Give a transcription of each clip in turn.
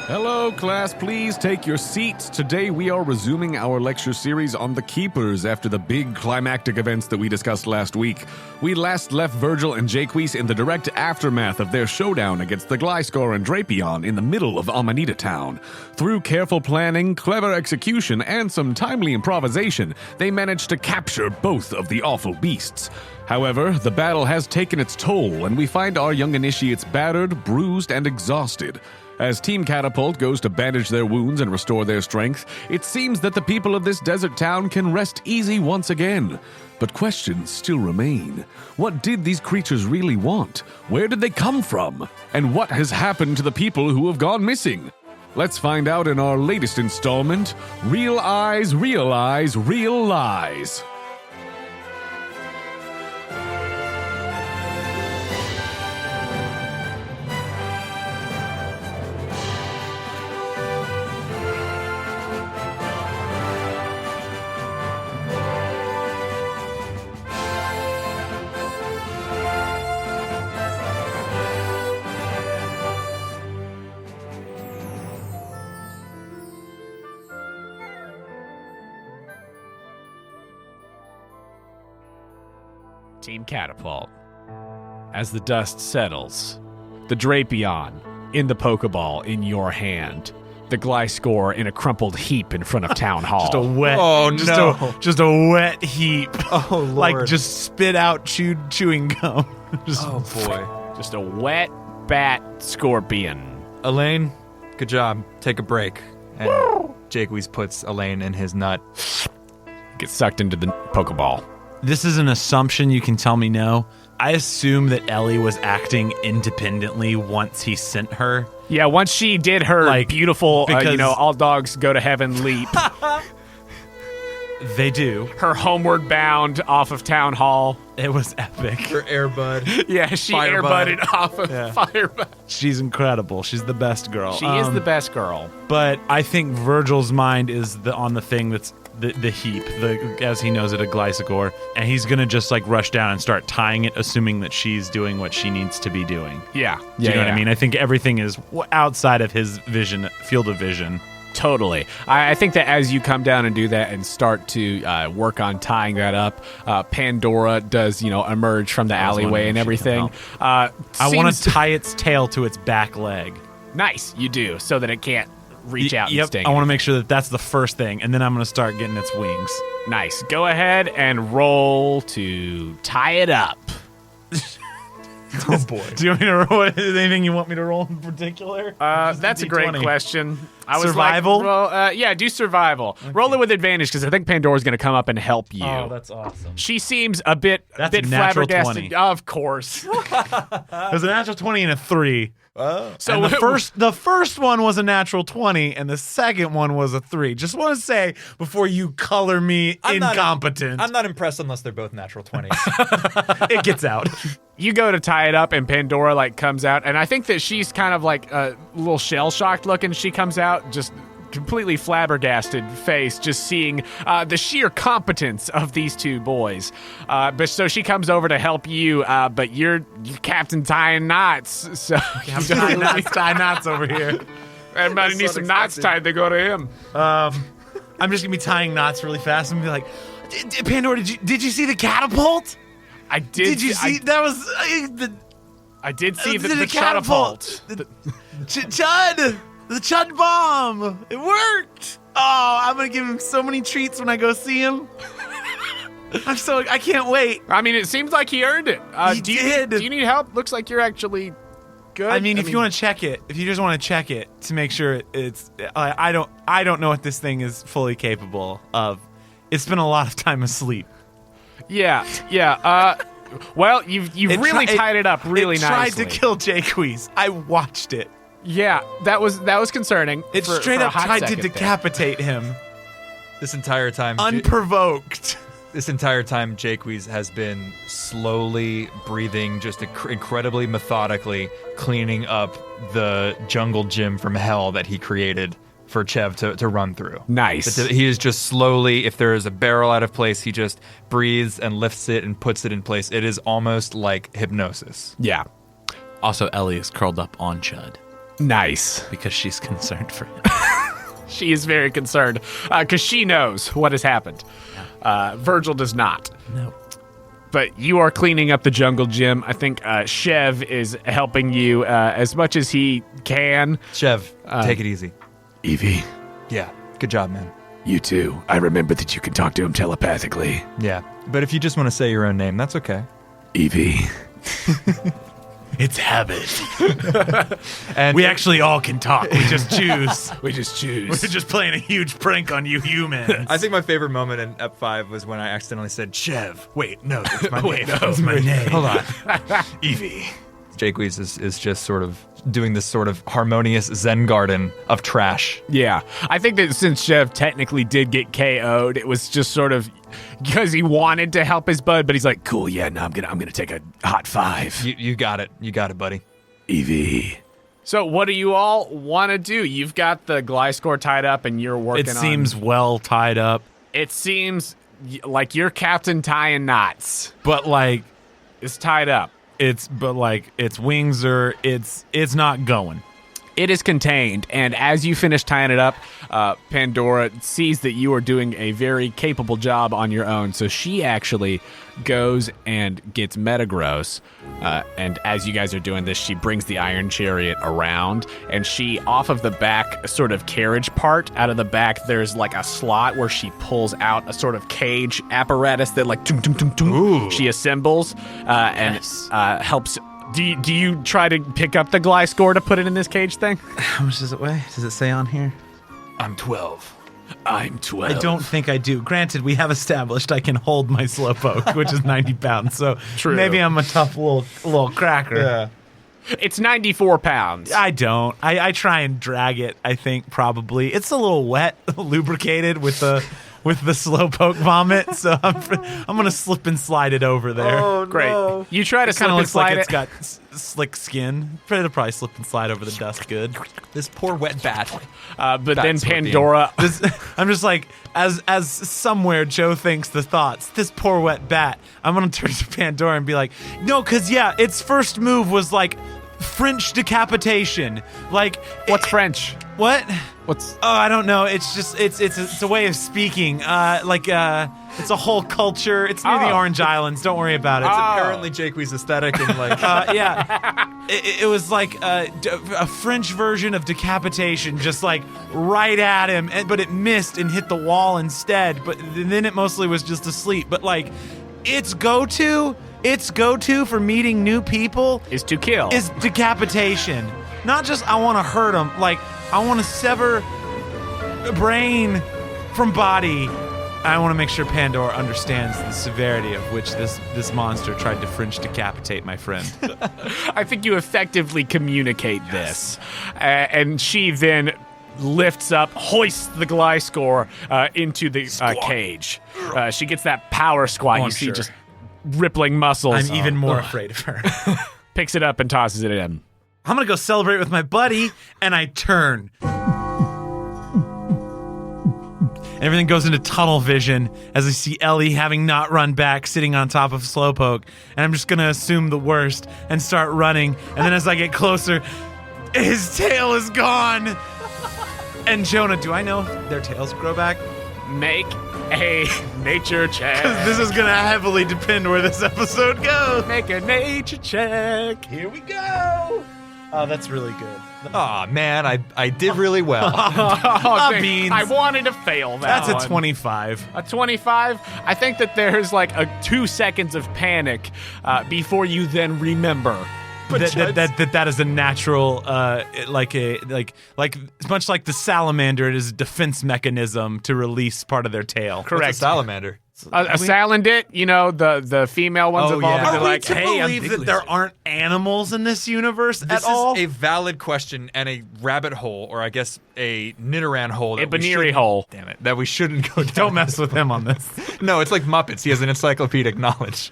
Hello, class. Please take your seats. Today we are resuming our lecture series on the Keepers after the big climactic events that we discussed last week. We last left Virgil and Jacques in the direct aftermath of their showdown against the Gliscor and Drapion in the middle of Amanita Town. Through careful planning, clever execution, and some timely improvisation, they managed to capture both of the awful beasts. However, the battle has taken its toll, and we find our young initiates battered, bruised, and exhausted. As Team Catapult goes to bandage their wounds and restore their strength, it seems that the people of this desert town can rest easy once again. But questions still remain. What did these creatures really want? Where did they come from? And what has happened to the people who have gone missing? Let's find out in our latest installment, Real Eyes Realize Real Lies. Team Catapult. As the dust settles, the Drapion in the Pokeball in your hand, the Gliscor in a crumpled heap in front of Town Hall. Just a wet, just a wet heap. Oh, Lord. Like just spit out chewing gum. Oh, boy. Just a wet bat scorpion. Elaine, good job. Take a break. And Jacques puts Elaine in his nut. Gets sucked into the Pokeball. This is an assumption, you can tell me no. I assume that Ellie was acting independently once he sent her. Yeah, once she did her beautiful, all dogs go to heaven leap. They do. Her homeward bound off of Town Hall. It was epic. Her airbud. Yeah, she airbudded off of Firebud. She's incredible. She's the best girl. She is the best girl. But I think Virgil's mind is on the thing that's the heap, as he knows it, a Gliscor, and he's gonna just rush down and start tying it, assuming that she's doing what she needs to be doing. Yeah. Do you know what I mean? I think everything is outside of his field of vision. Totally. I think that as you come down and do that and start to work on tying that up, Pandora does, emerge from the alleyway and everything. I want to tie its tail to its back leg. Nice, you do, so that it can't reach out and sting. I want to make sure that that's the first thing, and then I'm going to start getting its wings. Nice. Go ahead and roll to tie it up. Oh, boy. Do you want me to roll? Anything you want me to roll in particular? That's a great question. Survival? Yeah, do survival. Okay. Roll it with advantage, because I think Pandora's going to come up and help you. Oh, that's awesome. She seems a bit flabbergasted. 20. Of course. There's a natural 20 and a 3. Oh. So the first one was a natural 20, and the second one was a 3. Just want to say before you color me incompetent. I'm not impressed unless they're both natural 20s. It gets out. You go to tie it up, and Pandora comes out, and I think that she's kind of a little shell-shocked looking. She comes out just completely flabbergasted face, just seeing the sheer competence of these two boys. But so she comes over to help you, but you're Captain tying knots. So tie knots over here. Everybody needs some knots tied. They go to him. I'm just gonna be tying knots really fast and be like, Pandora, did you see the catapult? I did. Did you see that was I did see the catapult. Chud. The Chud bomb! It worked! Oh, I'm gonna give him so many treats when I go see him. I can't wait. I mean, it seems like he earned it. He did. Do you need help? Looks like you're actually good. I mean, if you want to check it, if you just want to check it to make sure it's, I don't know what this thing is fully capable of. It's been a lot of time asleep. Yeah. Well, you've really tied it up really nicely. It tried to kill Jacques. I watched it. Yeah, that was concerning. It straight up tried to decapitate him. This entire time, unprovoked. This entire time, Jacques has been slowly breathing, just incredibly methodically cleaning up the jungle gym from hell that he created for Chev to run through. Nice. He is just slowly, if there is a barrel out of place, he just breathes and lifts it and puts it in place. It is almost like hypnosis. Yeah. Also, Ellie is curled up on Chud. Nice. because she's concerned for him. She is very concerned because she knows what has happened. Virgil does not. No. But you are cleaning up the jungle gym. I think Chev is helping you as much as he can. Chev, take it easy. Evie, Yeah, good job, man. you too. I remember that you can talk to him telepathically. Yeah, but if you just want to say your own name, that's okay. Evie. It's habit. And We actually all can talk. We just choose. We just We're choose. just playing a huge prank on you humans. I think my favorite moment in Ep 5 was when I accidentally said Chev. Wait, no, that's my name. That's my name. Hold on. Evie. Jaques is just sort of doing this sort of harmonious Zen garden of trash. Yeah. I think that since Chev technically did get KO'd, it was just sort of because he wanted to help his bud, but he's like, Cool, yeah, no, I'm gonna take a hot 5. You got it. You got it, buddy. Evie. so what do you all want to do? You've got the Gliscor tied up and you're working It on... seems well tied up, It seems like you're Captain Tying Knots. but like It's tied up. its wings are it's not going. It is contained, and as you finish tying it up, Pandora sees that you are doing a very capable job on your own, so she actually goes and gets Metagross, and as you guys are doing this, she brings the Iron Chariot around, and she, off of the back sort of carriage part, out of the back, there's like a slot where she pulls out a sort of cage apparatus that like tung, tung, tung, tung, she assembles and helps. Do you try to pick up the Gliscor to put it in this cage thing? How much does it weigh? Does it say on here? I'm 12. I'm 12. I don't think I do. Granted, we have established I can hold my slowpoke, which is 90 pounds. So True. maybe I'm a tough little cracker. Yeah. It's 94 pounds. I don't. I try and drag it. I think probably it's a little wet, lubricated with the slowpoke vomit. So I'm gonna slip and slide it over there. Oh, Great. You try to It slip kind of and looks like slide it's it. got slick skin. It'll probably slip and slide over the dust good. This poor wet bat. But then That's what Pandora. I'm just like, as somewhere Joe thinks the thoughts, this poor wet bat. I'm gonna turn to Pandora and be like, no, cause yeah, its first move was like French decapitation. Like, What's French? what? What's Oh, I don't know. It's just it's a way of speaking. It's a whole culture. It's near the Oh. Orange Islands. Don't worry about it. Apparently Jaques' aesthetic and like Yeah, it was like a French version of decapitation, just like right at him, but it missed and hit the wall instead. But then it mostly was just asleep. But like, its go-to for meeting new people is to kill? is decapitation. Not just I want to hurt them, like I want to sever brain from body. I want to make sure Pandora understands the severity of which this monster tried to French decapitate my friend. I think you effectively communicate this. And she then lifts up, hoists the Gliscor into the cage. She gets that power squat. Oh, you I'm see sure. just rippling muscles. I'm even more afraid of her. Picks it up and tosses it in. I'm gonna go celebrate with my buddy, and I turn. Everything goes into tunnel vision as I see Ellie, having not run back, sitting on top of Slowpoke, and I'm just gonna assume the worst and start running. And then as I get closer, his tail is gone. And Jonah, do I know if their tails grow back? Make a nature check. This is gonna heavily depend where this episode goes. Make a nature check. Here we go. Oh, that's really good. oh man, I did really well. Oh, dang. beans. I wanted to fail that That's one. a 25. A 25? I think that there's like a 2 seconds of panic before you then remember. That is a natural, much like the salamander, it is a defense mechanism to release part of their tail. What's Correct. a salamander? A salandit, you know, the female ones Oh, evolved. yeah. They're Are we like, to hey, I'm believe big that there aren't animals in this universe This at all? is a valid question and a rabbit hole, or I guess a Nidoran hole. a That we Baneri shouldn't- hole. Damn it, that we shouldn't go down. Don't mess with him on this. No, it's like Muppets. He has an encyclopedic knowledge.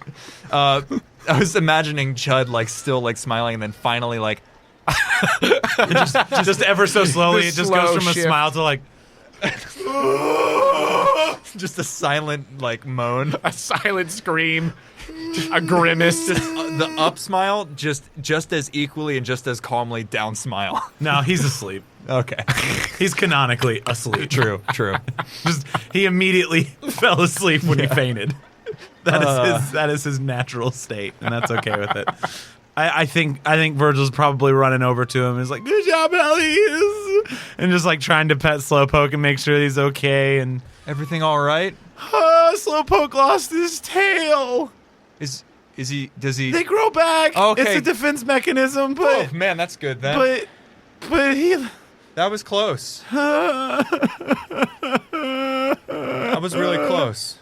I was imagining Chud like still like smiling, and then finally like Just ever so slowly, The it just slow goes from a shift. smile to like, just a silent like moan. A silent scream. A grimace. The up smile, just as equally and just as calmly down smile. No, he's asleep. Okay. He's canonically asleep. True. He immediately fell asleep when he fainted. That is his natural state, and that's okay with it. I think Virgil's probably running over to him. He's like, "Good job, Ellie," and just like trying to pet Slowpoke and make sure he's okay. And Everything all right? Slowpoke lost his tail. Is he? Does he? They grow back. Okay. It's a defense mechanism, but Oh man, that's good then. but he. That was close. That was really close.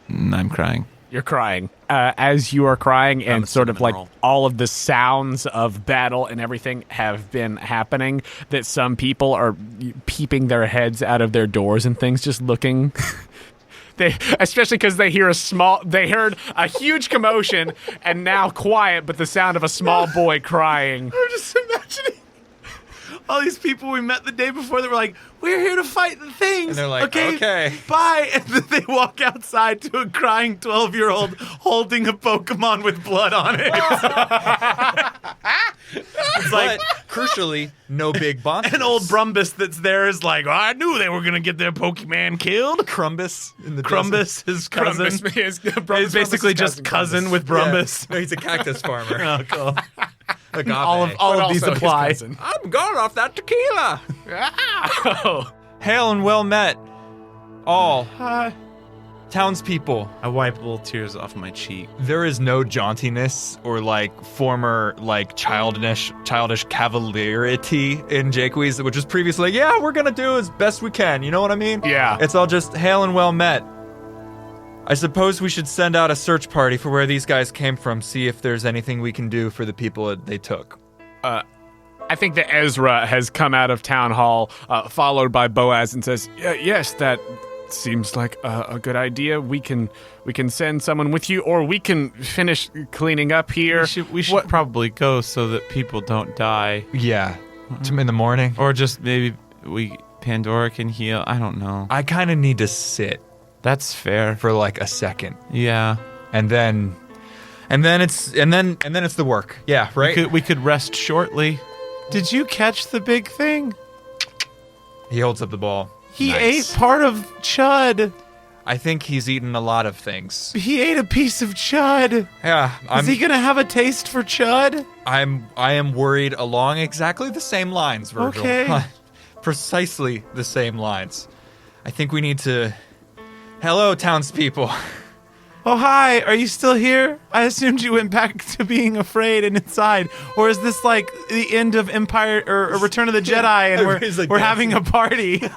I'm crying. You're crying. As you are crying, and sort of like roll. all of the sounds of battle and everything have been happening, that some people are peeping their heads out of their doors and things, just looking. Especially because they heard a huge commotion and now quiet, but the sound of a small boy crying. I'm just imagining all these people we met the day before that were like, "We're here to fight the things." And they're like, "Okay. Bye." And then they walk outside to a crying 12-year-old holding a Pokemon with blood on it. It's like, But crucially, no big bonfires. an old Brumbus that's there is like, "I knew they were going to get their Pokemon killed." Crumbus in the desert. Crumbus, his cousin. Brumbus He's basically just cousin with Brumbus. Yeah. No, he's a cactus farmer. Oh, cool. Agave. All of these also his apply. cousin. I'm gone off that tequila. Oh. Hail and well met, all Hi. townspeople. I wipe little tears off my cheek. There is no jauntiness or like former like childish cavalierity in Jacques, which was previously like, yeah, we're gonna do as best we can. You know what I mean? Yeah. It's all just hail and well met. I suppose we should send out a search party for where these guys came from, see if there's anything we can do for the people they took. I think that Ezra has come out of town hall, followed by Boaz, and says, "Yes, that seems like a good idea. We can send someone with you, or we can finish cleaning up here." We should probably go so that people don't die. Yeah, in the morning. Or just maybe Pandora can heal. I don't know. I kind of need to sit That's fair. for like a second, Yeah. and then it's the work. Yeah, right. We could rest shortly. Did you catch the big thing? He holds up the ball. He Nice. ate part of Chud. I think he's eaten a lot of things. He ate a piece of Chud. Yeah, Is he gonna have a taste for Chud? I am worried along exactly the same lines, Virgil. Okay. Precisely the same lines. I think we need to. Hello, townspeople. Oh, hi. Are you still here? I assumed you went back to being afraid and inside. Or is this like the end of Empire or Return of the Jedi and Everybody's, like, we're having a party? Is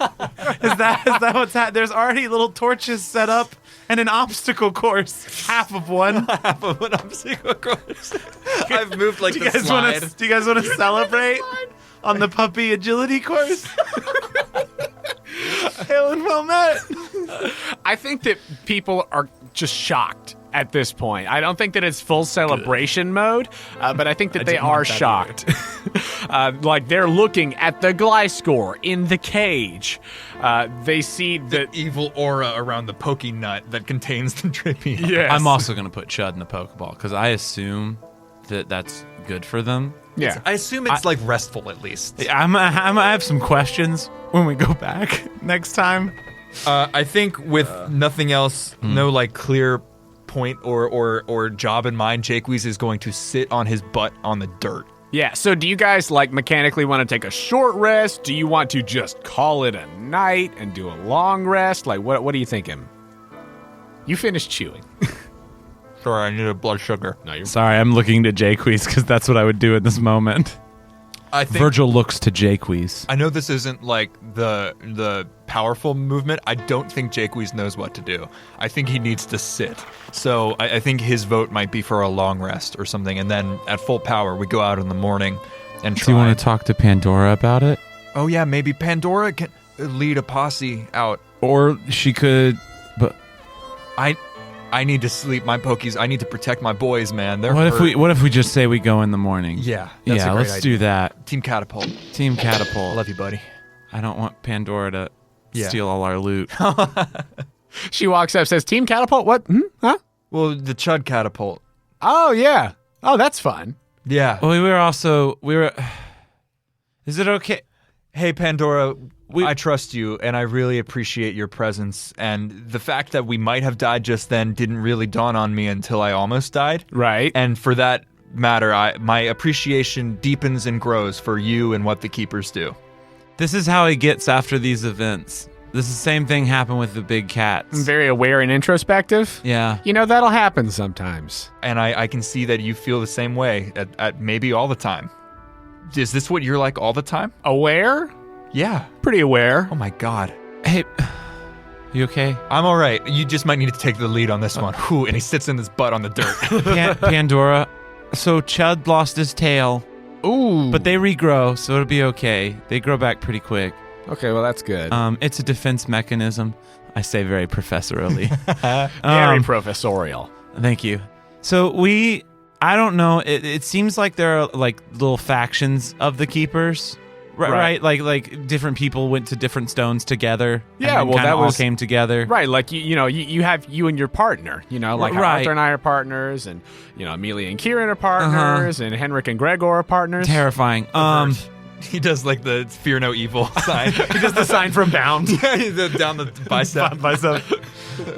that what's happening? There's already little torches set up and an obstacle course. Half of one. Half of an obstacle course. I've moved like Do the you guys slide. want to celebrate on the puppy agility course? Hail and well met. I think that people are just shocked at this point. I don't think that it's full celebration mode, but I think that they didn't are want that shocked. Like they're looking at the Gliscor in the cage. They see The evil aura around the pokey nut that contains the Drapion. Yes. I'm also going to put Chud in the Pokeball because I assume that that's good for them. Yeah. I assume it's like restful at least. I have some questions when we go back next time. I think with nothing else, no like clear point or job in mind, Jacques is going to sit on his butt on the dirt. Yeah, so do you guys like mechanically want to take a short rest? Do you want to just call it a night and do a long rest? Like what are you thinking? You finished chewing. Sorry, I need a blood sugar. No, you're Sorry, I'm looking to Jacques because that's what I would do at this moment. I think Virgil looks to Jacques. I know this isn't like the powerful movement. I don't think Jacques knows what to do. I think he needs to sit. So I think his vote might be for a long rest or something. And then at full power, we go out in the morning and try. Do you want to talk to Pandora about it? Oh yeah, maybe Pandora can lead a posse out. Or she could, but I need to sleep my pokies. I need to protect my boys, man. They're what hurt. if we just say we go in the morning? Yeah, that's a great let's idea. do that. Team Catapult. Team Catapult. I love you, buddy. I don't want Pandora to Yeah. steal all our loot. She walks up, says, "Team Catapult, what? Huh? Well, the Chud Catapult. Oh, yeah. Oh, that's fun. Yeah. Well, we were. Is it okay? Hey, Pandora, I trust you, and I really appreciate your presence. And the fact that we might have died just then didn't really dawn on me until I almost died. Right. And for that matter, my appreciation deepens and grows for you and what the Keepers do. This is how he gets after these events. This is the same thing happened with the big cats. Very aware and introspective. Yeah. You know, that'll happen sometimes. And I can see that you feel the same way at maybe all the time. Is this what you're like all the time? Aware? Yeah. Pretty aware. Oh my God. Hey, you okay? I'm all right. You just might need to take the lead on this one. Whew, and he sits in his butt on the dirt. Pandora. So Chud lost his tail, Ooh. but they regrow, so it'll be okay. They grow back pretty quick. Okay, well, that's good. It's a defense mechanism. I say very professorially. Very professorial. Thank you. So I don't know. It seems like there are like little factions of the Keepers, right? Like different people went to different stones together. Yeah, and well, kinda that all was came together. Right, like you have you and your partner, like how Right. Arthur and I are partners, and Amelia and Kieran are partners, and Henrik and Gregor are partners. Terrifying. He does like the fear no evil sign. He does the sign from Bound. Down the bicep.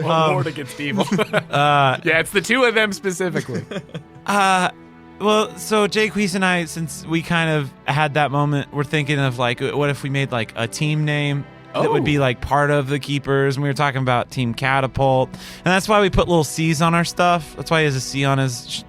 One Lord against evil. Yeah, it's the two of them specifically. Well, so Jake Weiss and I, since we kind of had that moment, we're thinking of like, what if we made like a team name that would be like part of the Keepers? And we were talking about Team Catapult, and that's why we put little C's on our stuff. That's why he has a C on his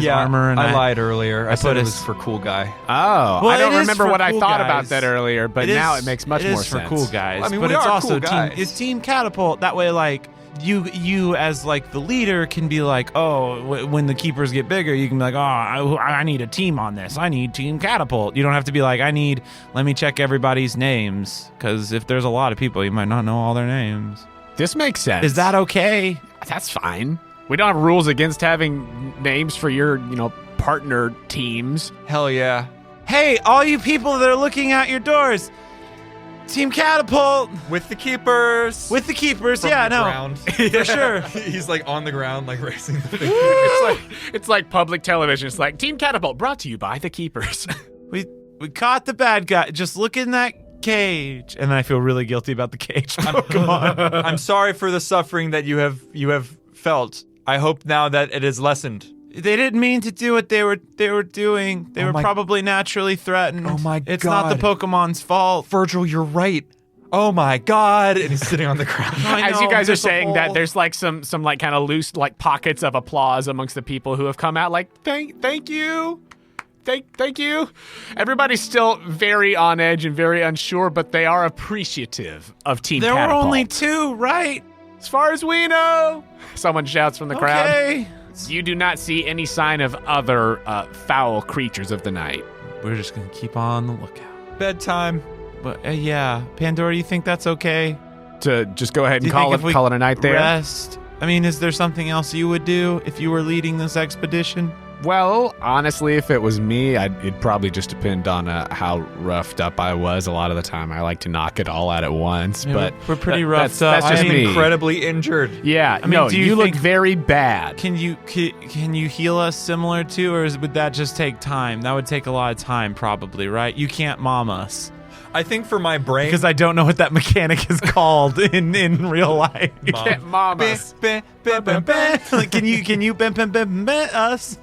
armor. And I lied earlier. I said put it a was for cool guy. Oh, Well, I don't it is remember for what I cool thought guys. about that earlier, but now it makes much more sense. It is for cool guys. I mean, but we it's are also cool guys. It's Team Catapult. That way, like you as like the leader can be like, when the Keepers get bigger, you can be like, I need a team on this. I need Team Catapult. You don't have to be like, let me check everybody's names, because if there's a lot of people, you might not know all their names. This makes sense. Is that okay? That's fine. We don't have rules against having names for your, partner teams. Hell yeah. Hey, all you people that are looking out your doors, Team Catapult With the Keepers. with the Keepers. From Yeah, the no, ground. for sure. He's like on the ground, like racing the thing. It's like public television. It's like Team Catapult brought to you by the Keepers. We caught the bad guy. Just look in that cage, and I feel really guilty about the cage. Come on. I'm sorry for the suffering that you have felt. I hope now that it is lessened. They didn't mean to do what they were doing. They were my- probably naturally threatened. Oh my It's not the God. Pokemon's fault. Virgil, you're right. Oh my God. And he's sitting on the ground. I As you know, guys are there's a saying that, hole. there's like some like kind of loose like pockets of applause amongst the people who have come out. Like thank you. Thank you. Everybody's still very on edge and very unsure, but they are appreciative of Team There Catapult. were only two, right? As far as we know. Someone shouts from the crowd. Okay. You do not see any sign of other foul creatures of the night. We're just gonna keep on the lookout. Bedtime. But yeah, Pandora, you think that's okay? To just go ahead Do and you think if we call it a night there. Rest. I mean, is there something else you would do if you were leading this expedition? Well, honestly, if it was me, it'd probably just depend on how roughed up I was. A lot of the time, I like to knock it all out at once. Yeah, but we're pretty that's roughed up. just I mean, me. Incredibly injured. Yeah, I mean, no, do you, you look think- very bad. Can you heal us similar to, or would that just take time? That would take a lot of time, probably, right? You can't mom us I think for my brain. because I don't know what that mechanic is called in real life. You can't mom us. Like, can you bam us?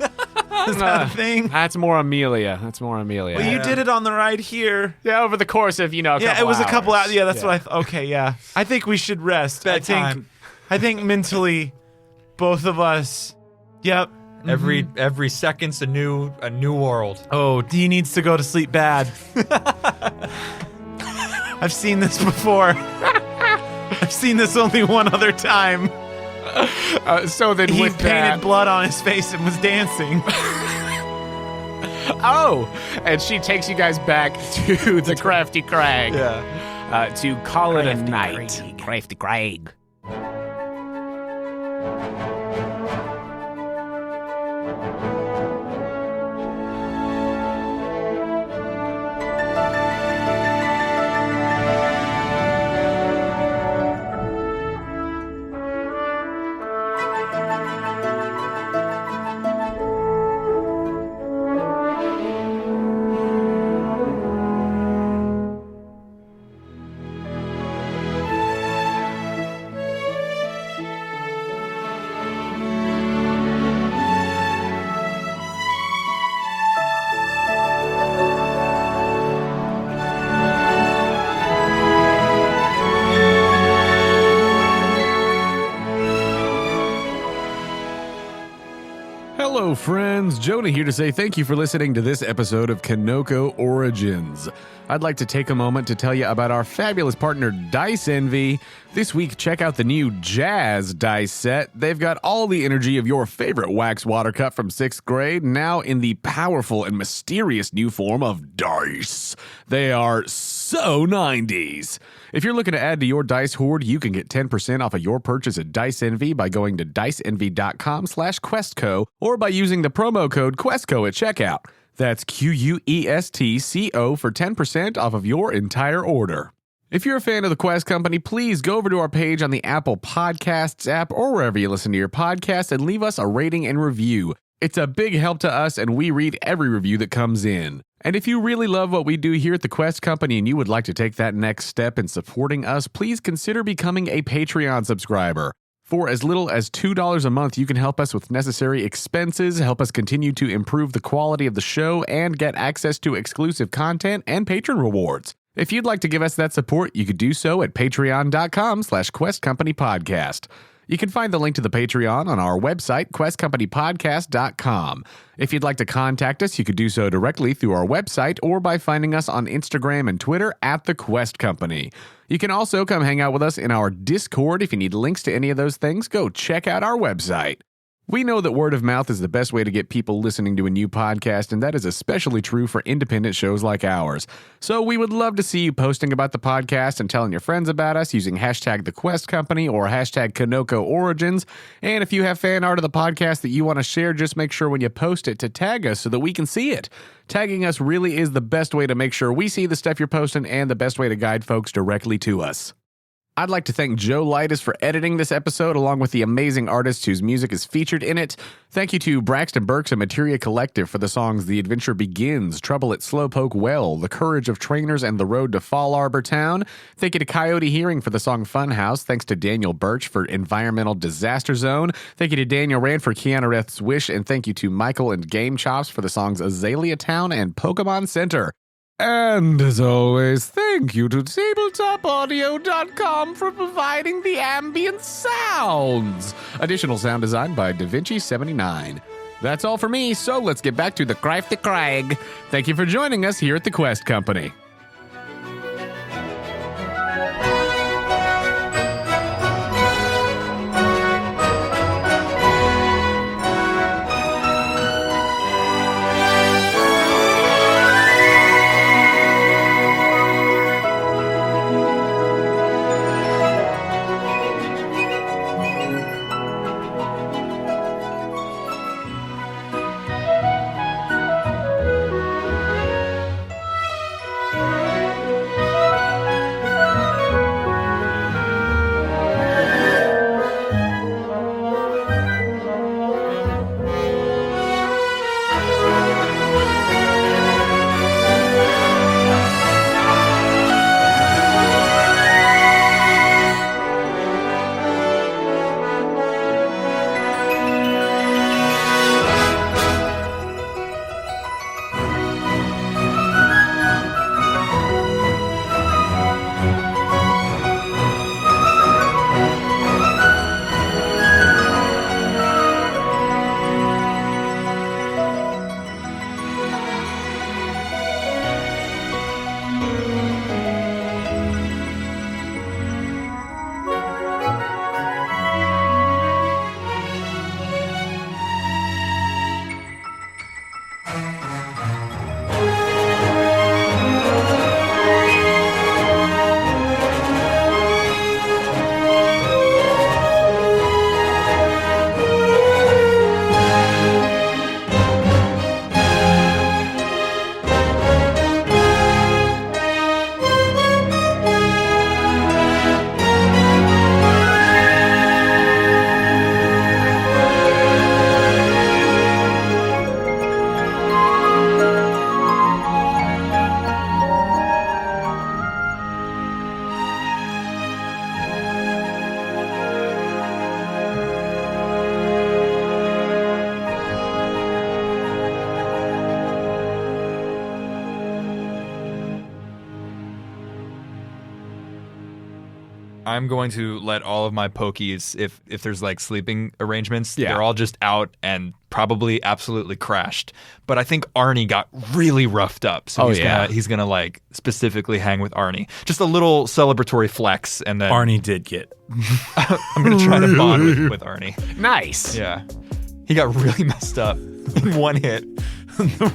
Is that a thing? That's more Amelia. Well, Well, you did it on the ride here. Yeah, over the course of, Yeah, it was a couple hours. hours. Yeah, that's what I okay, yeah. I think we should rest. Bedtime. I think mentally, both of us. Yep. Every second's a new world. Oh, he needs to go to sleep bad. I've seen this before. I've seen this only one other time. So then He with painted that, blood on his face and was dancing. oh, and she takes you guys back to the Crafty Crag to call it a night. Crafty Crag. Hello, friends. Jonah here to say thank you for listening to this episode of Kinoko Origins. I'd like to take a moment to tell you about our fabulous partner, Dice Envy. This week, check out the new Jazz dice set. They've got all the energy of your favorite wax water cut from 6th grade, now in the powerful and mysterious new form of dice. They are so 90s. If you're looking to add to your dice hoard, you can get 10% off of your purchase at Dice Envy by going to diceenvy.com/questco or by using the promo code QuestCo at checkout. That's QUESTCO for 10% off of your entire order. If you're a fan of the Quest Company, please go over to our page on the Apple Podcasts app or wherever you listen to your podcast and leave us a rating and review. It's a big help to us, and we read every review that comes in. And if you really love what we do here at the Quest Company and you would like to take that next step in supporting us, please consider becoming a Patreon subscriber. For as little as $2 a month, you can help us with necessary expenses, help us continue to improve the quality of the show, and get access to exclusive content and patron rewards. If you'd like to give us that support, you could do so at patreon.com/questcompanypodcast. You can find the link to the Patreon on our website, questcompanypodcast.com. If you'd like to contact us, you could do so directly through our website or by finding us on Instagram and Twitter at The Quest Company. You can also come hang out with us in our Discord. If you need links to any of those things, go check out our website. We know that word of mouth is the best way to get people listening to a new podcast, and that is especially true for independent shows like ours. So we would love to see you posting about the podcast and telling your friends about us using hashtag The Quest Company or hashtag Kinoko Origins. And if you have fan art of the podcast that you want to share, just make sure when you post it to tag us so that we can see it. Tagging us really is the best way to make sure we see the stuff you're posting and the best way to guide folks directly to us. I'd like to thank Joe Lightis for editing this episode, along with the amazing artists whose music is featured in it. Thank you to Braxton Burks and Materia Collective for the songs The Adventure Begins, Trouble at Slowpoke Well, The Courage of Trainers, and The Road to Fall Arbor Town. Thank you to Coyote Hearing for the song Funhouse. Thanks to Daniel Birch for Environmental Disaster Zone. Thank you to Daniel Rand for Keanureath's Wish, and thank you to Michael and Game Chops for the songs Azalea Town and Pokemon Center. And as always, thank you to tabletopaudio.com for providing the ambient sounds. Additional sound design by DaVinci79. That's all for me, so let's get back to the Craft the Crag. Thank you for joining us here at the Quest Company. I'm going to let all of my pokies, if there's like sleeping arrangements, Yeah. they're all just out and probably absolutely crashed. But I think Arnie got really roughed up, so he's gonna like specifically hang with Arnie. Just a little celebratory flex, and then Arnie did get. I'm gonna try to bond with Arnie. Nice. Yeah, he got really messed up in one hit.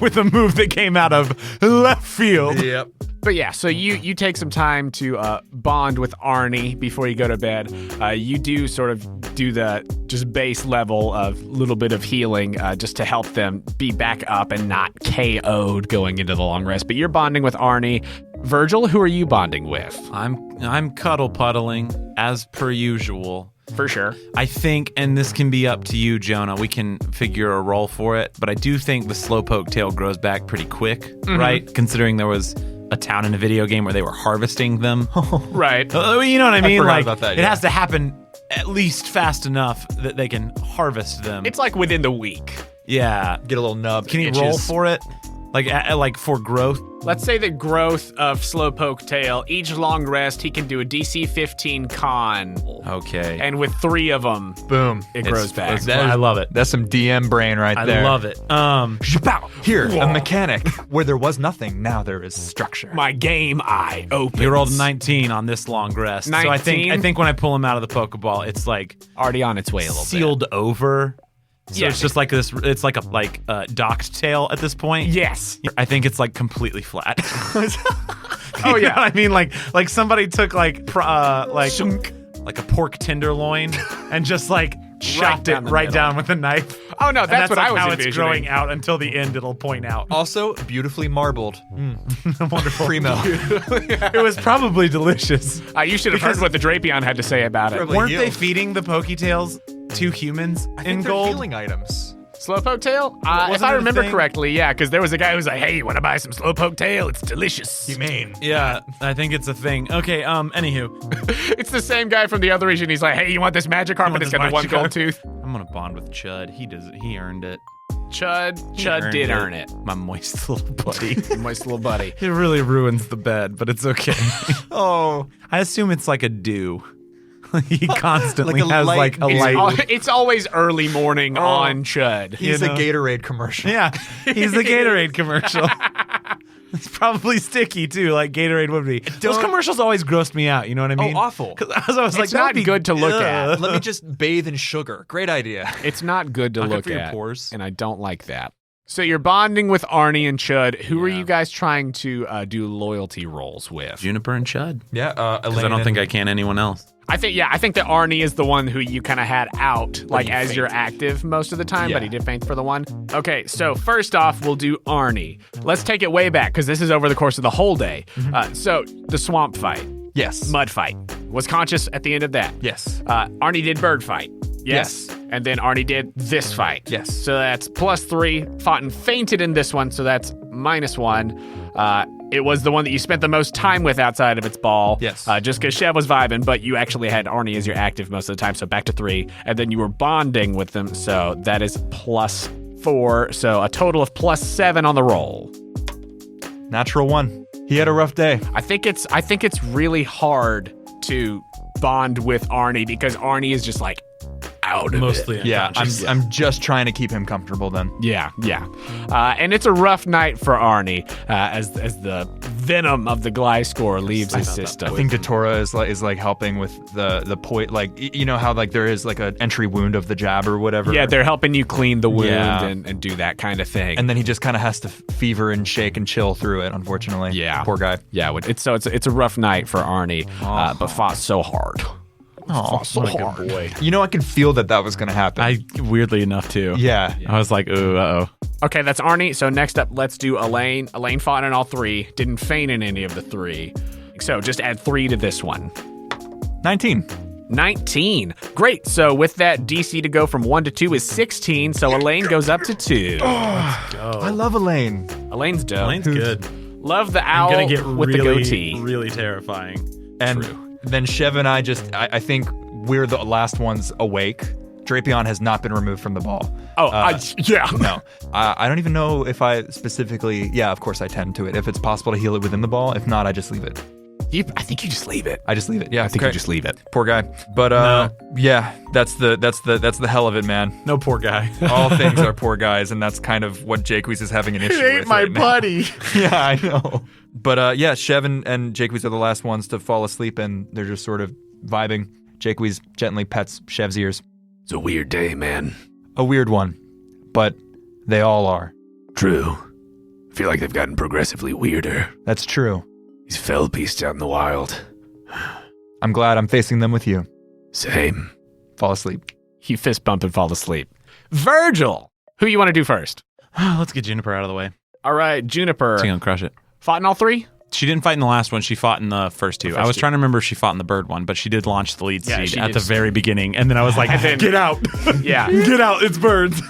with a move that came out of left field. Yep. But yeah, so you take some time to bond with Arnie before you go to bed. You do sort of do the just base level of little bit of healing just to help them be back up and not KO'd going into the long rest. But you're bonding with Arnie. Virgil, who are you bonding with? I'm cuddle puddling as per usual. For sure. I think, and this can be up to you, Jonah, we can figure a role for it, but I do think the slowpoke tail grows back pretty quick, right? Considering there was a town in a video game where they were harvesting them. Right. You know what I mean? forgot Like, about that, it yeah. has to happen at least fast enough that they can harvest them. It's like within the week. Yeah. Get a little nub. Can he itches. roll for it? Like for growth? Let's say the growth of Slowpoke Tail, each long rest, he can do a DC 15 con. Okay. And with 3 of them, Boom. it grows back. I love it. That's some DM brain right I there. love it. Here, a mechanic where there was nothing, now there is structure. My game eye opens. You rolled 19 on this long rest. So I 19? think when I pull him out of the Pokeball, it's like Already on its way a little sealed over. So Yeah. it's just like this. It's like a docked tail at this point. bit. Yes. I think it's like completely flat. Oh, You know yeah. what I mean, like somebody took like a pork tenderloin and just like chopped down it the right middle. down with a knife. Oh, no, And that's what like I was how envisioning. it's growing out until the end. It'll point out. Also, beautifully marbled. Wonderful. Primo. It was probably delicious. You should have heard Because- what the Drapion had to say about it. Probably Weren't they healed. feeding the Poketails to humans I in think they're gold? healing items. Slowpoke Tail? If Wasn't I it a remember thing? correctly, yeah, because there was a guy who was like, hey, you want to buy some Slowpoke Tail? It's delicious. Humane. Yeah, I think it's a thing. Okay, anywho. It's the same guy from the other region. He's like, hey, you want this magic carpet? want It's this got the one magic gold carpet? tooth. I'm gonna bond with Chud. He earned it. Chud did earn it. My moist little buddy. Moist little buddy. It really ruins the bed, but it's okay. Oh. I assume it's like a dew. He constantly Like a has light- like a It's, light. it's always early morning on Chud. He's You a know? Gatorade commercial. Yeah, he's the Gatorade commercial. It's probably sticky too, like Gatorade would be. Those commercials always grossed me out. You know what I mean? awful. Because I was like, It's not that'd be good to look at. Let me just bathe in sugar. Great idea. It's not good to Not good look for your at. pores. And I don't like that. So you're bonding with Arnie and Chud. Who are Yeah. you guys trying to do loyalty rolls with? Juniper and Chud. Yeah, Because I don't think I can anyone else. I think that Arnie is the one who you kind of had out, like he as you're fainted. active most of the time, but Yeah. he did faint for the one. Okay, so first off, we'll do Arnie. Let's take it way back because this is over the course of the whole day. So the swamp fight, Yes. mud fight, was conscious at the end of that. Yes. Arnie did bird fight. Yes. And then Arnie did this fight. Yes. So that's +3. Fought and fainted in this one, so that's -1. It was the one that you spent the most time with outside of its ball. Yes. Just because Chev was vibing, but you actually had Arnie as your active most of the time, so back to 3. And then you were bonding with them, so that is +4. So a total of +7 on the roll. Natural 1. He had a rough day. I think it's really hard to bond with Arnie because Arnie is just like out of Mostly it. Yeah, unconscious. I'm just trying to keep him comfortable then. Yeah. And it's a rough night for Arnie as the venom of the Gliscor leaves his system. I think Datora is like helping with the like you know how like there is like an entry wound of the jab or whatever. yeah, they're helping you clean the wound Yeah. and do that kind of thing. And then he just kind of has to fever and shake and chill through it. Unfortunately. Yeah. Poor guy. yeah, it's a rough night for Arnie, but fought so hard. Oh, So hard. boy. You know, I can feel that was going to happen. I weirdly enough too. yeah. I was like, ooh, uh-oh. Okay, that's Arnie. So next up, let's do Elaine. Elaine fought in all 3, didn't faint in any of the 3. So just add 3 to this one. 19. 19. Great. So with that, DC to go from 1 to 2 is 16. So Elaine goes up to 2. I love Elaine. Elaine's dope. Elaine's good. Love the owl Gonna get with really, the goatee. really terrifying. And then Chev and I I think we're the last ones awake. Drapion has not been removed from the ball. Oh, yeah. No. I don't even know if I specifically, yeah, of course I tend to it. If it's possible to heal it within the ball. If not, I just leave it. I think you just leave it. I just leave it. Yeah, I think you just leave it. Poor guy. But yeah, that's the hell of it, man. No, poor guy. All things are poor guys, and that's kind of what Jaques is having an issue with. It ain't my right now. buddy. Yeah, I know. But yeah, Chev and Jaques are the last ones to fall asleep, and they're just sort of vibing. Jaques gently pets Chev's ears. It's a weird day, man. A weird one, but they all are. True. I feel like they've gotten progressively weirder. That's true. These fell beasts out in the wild. I'm glad I'm facing them with you. Same. Fall asleep. You fist bump and fall asleep. Virgil, who you want to do first? Let's get Juniper out of the way. All right, Juniper. She's gonna crush it. Fought in all three? She didn't fight in the last one. She fought in the first two. I was trying to remember if she fought in the bird one, but she did launch the lead seed at the very beginning. And then I was like, get out. Yeah. Get out. It's birds.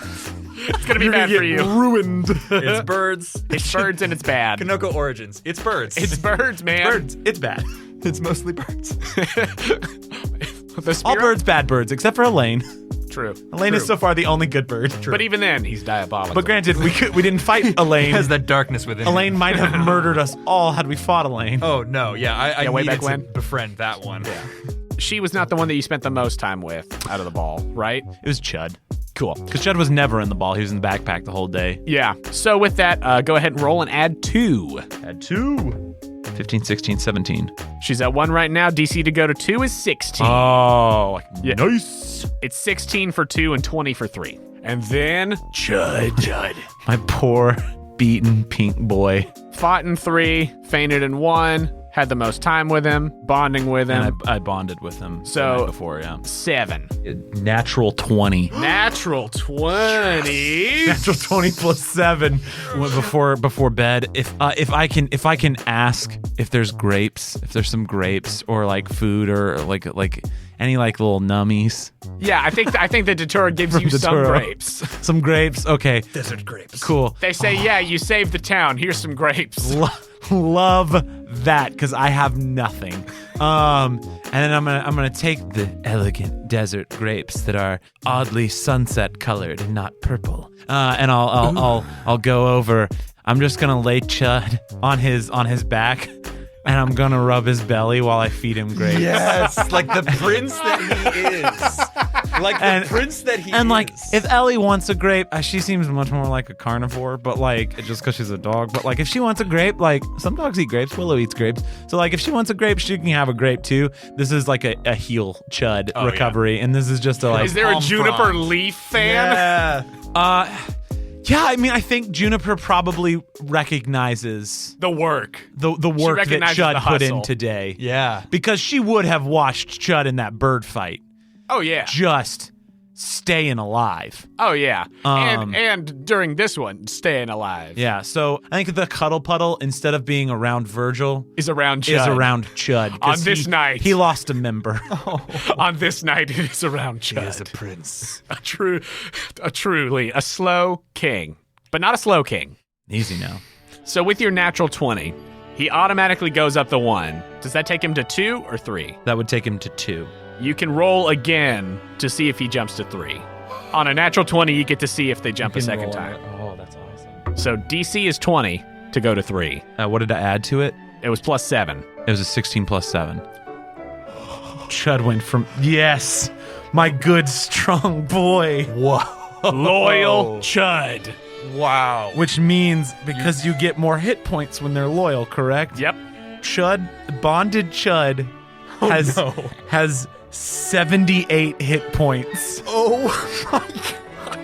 It's going to be bad for you. Ruined. It's birds. It's birds and it's bad. Kinoko origins. It's birds. It's birds, man. Birds. It's bad. It's mostly birds. The All spirit? birds, bad birds, except for Elaine. True. Elaine is so far the only good bird. But even then, he's diabolical. But granted, we didn't fight He Elaine. has that darkness within him. Elaine might have murdered us all had we fought Elaine. Oh, no. Yeah, I way needed back when? to befriend that one. Yeah. She was not the one that you spent the most time with out of the ball, right? It was Chud. Cool. Because Chud was never in the ball. He was in the backpack the whole day. Yeah. So with that, go ahead and roll and add 2. Had 2. 15, 16, 17. She's at 1 right now. DC to go to 2 is 16. Oh, Yeah. nice. It's 16 for 2 and 20 for 3. And then Chud. My poor, beaten pink boy. Fought in 3, fainted in 1, had the most time with him, bonding with him. And I bonded with him So- the night before, yeah. 7. Natural 20. Natural 20. Natural 20 plus 7 before bed. If I can ask if there's grapes, if there's some grapes or like food or like any like little nummies. Yeah, I think the Datura gives you some Datura. grapes. Some grapes. Okay. Desert grapes. Cool. They say, yeah, you saved the town. Here's some grapes. Love that because I have nothing. And then I'm gonna take the elegant desert grapes that are oddly sunset colored and not purple. And I'll go over. I'm just gonna lay Chud on his back, and I'm gonna rub his belly while I feed him grapes. Yes, like the prince that he is. Like the prince that he is. And like, if Ellie wants a grape, she seems much more like a carnivore, but like, just because she's a dog. But like, if she wants a grape, like, some dogs eat grapes. Willow eats grapes. So like, if she wants a grape, she can have a grape too. This is like a heel Chud recovery. And this is just a like. Is there a palm Juniper frond. Leaf fan? Yeah. Yeah, I mean, I think Juniper probably recognizes The work. the work that recognizes Chud the put in hustle. today. Yeah. Because she would have watched Chud in that bird fight. Oh, yeah. Just staying alive. Oh, yeah. Um, and during this one, staying alive. Yeah, so I think the cuddle puddle, instead of being around Virgil, Is around Chud. is around Chud. 'cause On this night. He lost a member. On this night, it is around Chud. He is a prince. A slow king. But not a slow king. Easy now. So with your natural 20, he automatically goes up to 1. Does that take him to 2 or 3? That would take him to 2. You can roll again to see if he jumps to 3. On a natural 20, you get to see if they jump a second time. Oh, that's awesome. So DC is 20 to go to 3. What did I add to it? It was plus 7. It was a 16 plus 7. Chud went from, yes, my good, strong boy. Loyal Chud. Wow. Which means because you get more hit points when they're loyal, correct? Yep. Chud, bonded Chud has 78 hit points. Oh my god.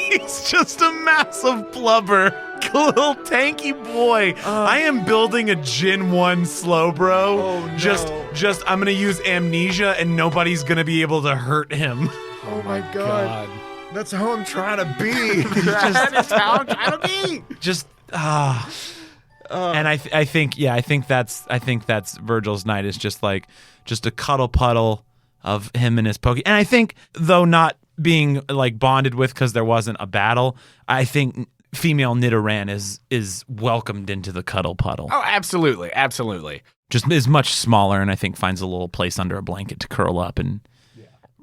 He's just a massive blubber. Little tanky boy. I am building a Gen 1 slow bro. Oh, no. Just I'm gonna use amnesia and nobody's gonna be able to hurt him. Oh my god. That's how I'm trying to be. That is how I'm trying to be. Just and I think that's Virgil's night is just a cuddle puddle of him and his pokey. And I think though not being like bonded with because there wasn't a battle, I think female Nidoran is welcomed into the cuddle puddle. Oh, absolutely. Absolutely. Just is much smaller and I think finds a little place under a blanket to curl up and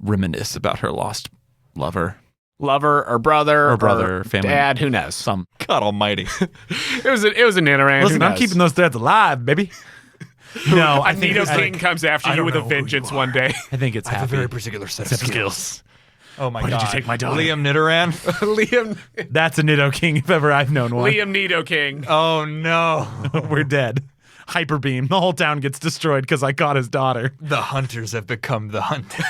reminisce about her lost lover. Lover or brother Or family. dad, who knows? Some God almighty. It was a Nidoran. Listen, who I'm knows? keeping those threads alive, baby. No, I think Nido King comes after you don't with a know who vengeance you one day. I think it's I have happy. a very particular set of skills. Oh my Why god! did you take my daughter? Liam Nidoran. Liam That's a Nido King if ever I've known one. Liam Nido King. Oh no! We're dead. Hyper beam. The whole town gets destroyed because I caught his daughter. The hunters have become the hunted.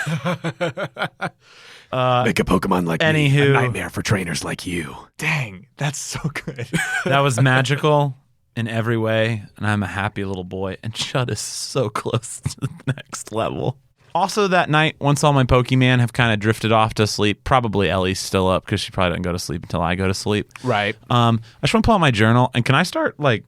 Make a Pokemon like me. Anywho. A nightmare for trainers like you. Dang, that's so good. That was magical in every way, and I'm a happy little boy. And Chud is so close to the next level. Also that night, once all my Pokemon have kind of drifted off to sleep, probably Ellie's still up because she probably doesn't go to sleep until I go to sleep. Right. I just want to pull out my journal, and can I start like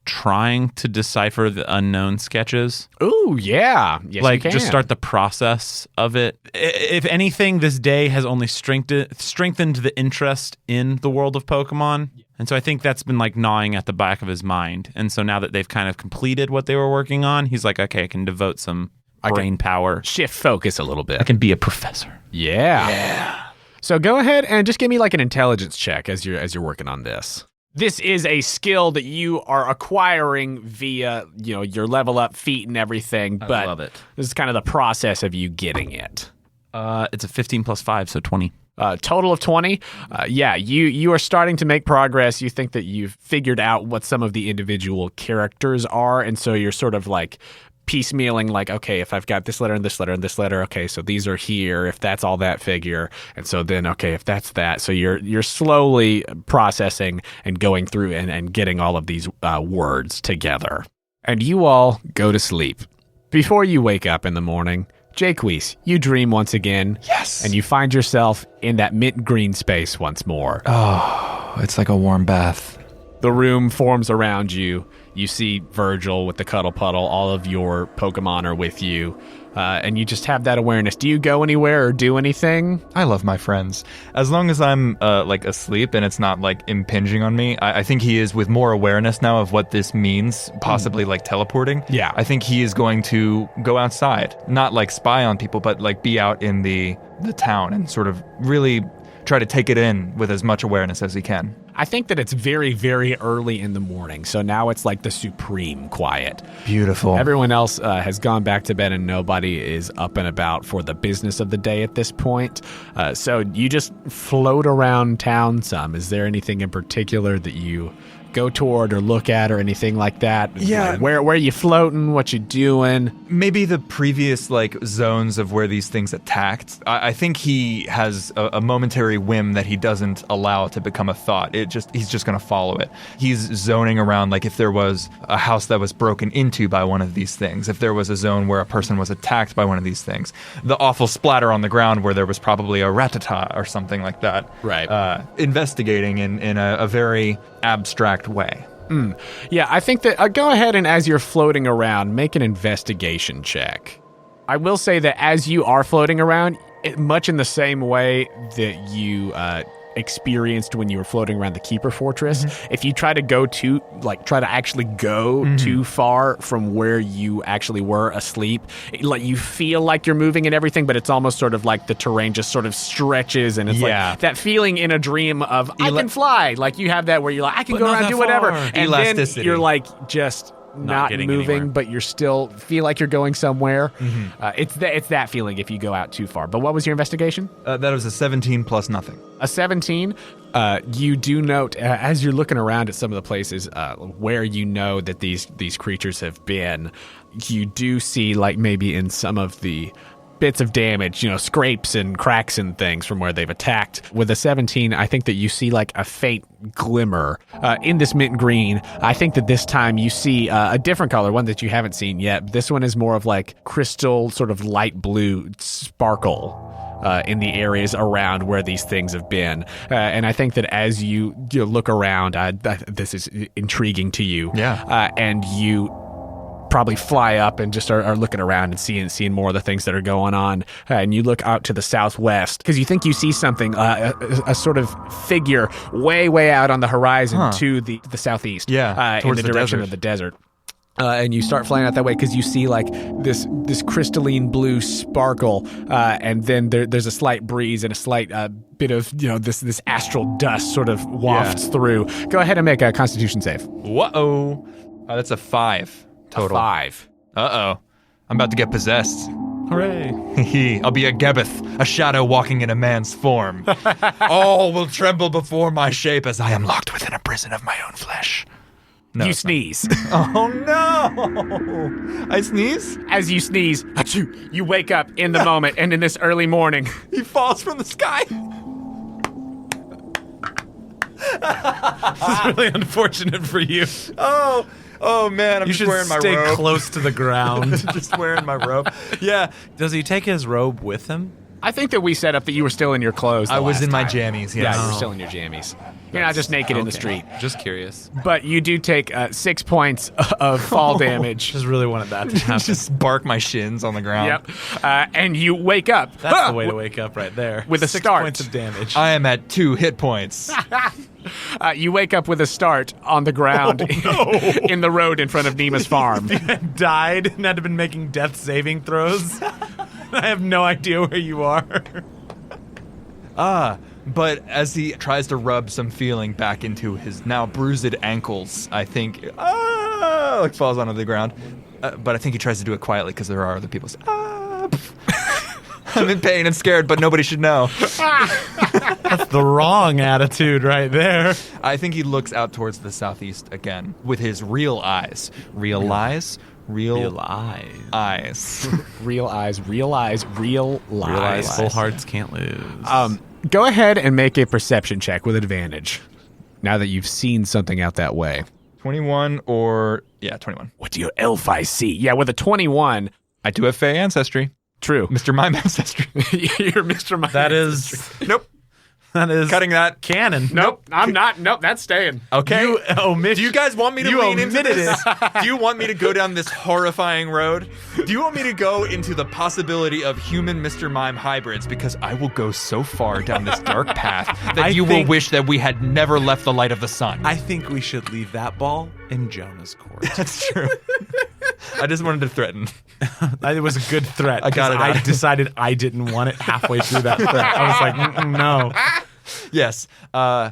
trying to decipher the unknown sketches? Ooh, yeah. Yes, Like you can. just start the process of it. If anything, this day has only strengthened the interest in the world of Pokemon. And so I think that's been like gnawing at the back of his mind. And so now that they've kind of completed what they were working on, he's like, okay, I can devote some brain power. shift focus a little bit. I can be a professor. Yeah. So go ahead and just give me like an intelligence check as you're working on this. This is a skill that you are acquiring via, your level up feat and everything, but love it. This is kind of the process of you getting it. It's a 15 plus 5, so 20. Total of 20. You are starting to make progress. You think that you've figured out what some of the individual characters are, and so you're sort of like piecemealing, like, okay, if I've got this letter and this letter and this letter, okay, so these are here, if that's all that figure, and so then, okay, if that's that, so you're slowly processing and going through and getting all of these words together. And you all go to sleep. Before you wake up in the morning, Jacques, you dream once again. Yes. And you find yourself in that mint green space once more. Oh, it's like a warm bath. The room forms around you. You see Virgil with the cuddle puddle. All of your Pokemon are with you. And you just have that awareness. Do you go anywhere or do anything? I love my friends. As long as I'm like asleep and it's not like impinging on me, I think he is with more awareness now of what this means, possibly like teleporting. Yeah. I think he is going to go outside, not like spy on people, but like be out in the town and sort of really try to take it in with as much awareness as he can. I think that it's very, very early in the morning. So now it's like the supreme quiet. Beautiful. Everyone else has gone back to bed and nobody is up and about for the business of the day at this point. So you just float around town some. Is there anything in particular that you go toward or look at or anything like that? Yeah. Like, where are you floating? What you doing? Maybe the previous like zones of where these things attacked. I think he has a momentary whim that he doesn't allow to become a thought. He's just going to follow it. He's zoning around like if there was a house that was broken into by one of these things, if there was a zone where a person was attacked by one of these things, the awful splatter on the ground where there was probably a ratata or something like that. Right. Investigating in a very abstract way. Yeah, I think that go ahead and as you're floating around, make an investigation check. I will say that as you are floating around, much in the same way that you experienced when you were floating around the Keeper Fortress, if you try to actually go too far from where you actually were asleep, like you feel like you're moving and everything, but it's almost sort of like the terrain just sort of stretches, and it's like that feeling in a dream of I can fly. Like you have that where you're like I can go around and do whatever, and Elasticity. then you're like just not moving, anywhere. but you're still feel like you're going somewhere. It's that feeling if you go out too far. But what was your investigation? That was a 17 plus nothing. A 17. You do note as you're looking around at some of the places where you know that these creatures have been, you do see like maybe in some of the bits of damage, scrapes and cracks and things from where they've attacked. With a 17, I think that you see like a faint glimmer in this mint green. I think that this time you see a different color, one that you haven't seen yet. This one is more of like crystal, sort of light blue sparkle in the areas around where these things have been. And I think that as you look around, this is intriguing to you. Yeah. And you probably fly up and just are looking around and seeing more of the things that are going on. And you look out to the southwest because you think you see something, a sort of figure way out on the horizon to the southeast. Yeah, in the direction desert. of the desert. And you start flying out that way because you see like this crystalline blue sparkle, and then there's a slight breeze and a slight bit of this astral dust sort of wafts through. Go ahead and make a Constitution save. Whoa. That's a 5 total? 5. Uh-oh. I'm about to get possessed. Hooray. I'll be a Gebeth, a shadow walking in a man's form. All will tremble before my shape as I am locked within a prison of my own flesh. No, You it's not. sneeze. Oh no! I sneeze? As you sneeze, achoo, you wake up in the moment and in this early morning. He falls from the sky. It's really unfortunate for you. Oh man, I'm You just should wearing my stay robe. close to the ground. Just wearing my robe. Yeah, Does he take his robe with him? I think that we set up that you were still in your clothes. I was last in my time. jammies. Yeah, Yes. you were still in your jammies. You're not just naked in the street. Just curious. But you do take 6 points of fall damage. Just really wanted that to happen. Just bark my shins on the ground. Yep. And you wake up. That's the way to wake up right there. With a 6 start. points of damage. I am at 2 hit points. You wake up with a start on the ground in the road in front of Nima's farm. Died and had been making death saving throws. I have no idea where you are. But as he tries to rub some feeling back into his now bruised ankles, I think, like falls onto the ground. But I think he tries to do it quietly because there are other people saying, I'm in pain and scared, but nobody should know. That's the wrong attitude right there. I think he looks out towards the southeast again with his real eyes. Real eyes? Real eyes. eyes. Real eyes, real eyes, real lies. Realize full hearts can't lose. Go ahead and make a perception check with advantage. Now that you've seen something out that way. 21 or... Yeah, 21. What do your elf eyes see? Yeah, with a 21. I do have Fey ancestry. True. Mr. Mime ancestry. You're Mr. Mime. that is Nope. Cutting that. canon. Nope, I'm not. Nope, that's staying. Okay. You omission. Do you guys want me to You lean into omitted this? Do you want me to go down this horrifying road? Do you want me to go into the possibility of human Mr. Mime hybrids? Because I will go so far down this dark path that I you will think- wish that we had never left the light of the sun. I think we should leave that ball in Jonah's court. That's true. I just wanted to threaten. It was a good threat. I got 'cause it out. I decided I didn't want it halfway through that threat. I was like, no. Yes. I